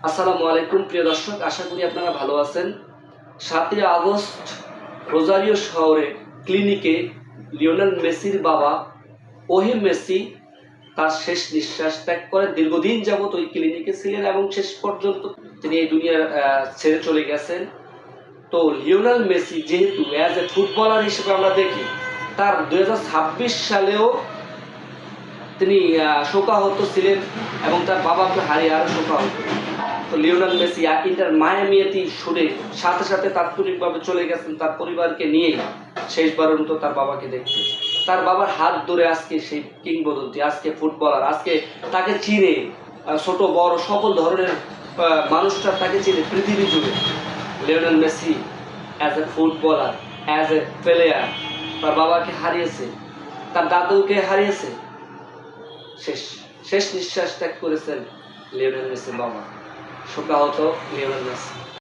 আসসালামু আলাইকুম প্রিয় দর্শক, আশা করি আপনারা ভালো আছেন। 7ই আগস্ট রোজারিও শহরে ক্লিনিকে লিওনেল মেসির বাবা ওহে মেসি তার শেষ নিঃশ্বাস ত্যাগ করে। দীর্ঘদিন যাবত ওই ক্লিনিকে ছিলেন এবং শেষ পর্যন্ত তিনি এই দুনিয়ার ছেড়ে চলে গেছেন। তো লিওনেল মেসি যেহেতু অ্যাজ এ ফুটবলার হিসেবে আমরা দেখি, তার 2026 সালেও তিনি শোকাহত ছিলেন এবং তার বাবাকে হারিয়ে আরও শোকাহত। তো লিওনেল মেসি ইন্টার মায়ামিতে শুনে সাথে সাথে তাৎক্ষণিকভাবে চলে গেছেন তার পরিবারকে নিয়ে শেষবারের মতো তার বাবাকে দেখতে। তার বাবার হাত ধরে আজকে সেই কিংবদন্তি, আজকে ফুটবলার, আজকে তাকে চিনে ছোট বড় সকল ধরনের মানুষটা তাকে চিনে পৃথিবী জুড়ে। Lionel Messi as a footballer, as a player তার বাবাকে হারিয়েছে, তার দাদুকে হারিয়েছে, শেষ শেষ নিঃশ্বাস ত্যাগ করেছেন লিওনেল মেসির বাবা। শোকাহত লিওনেল মেসি।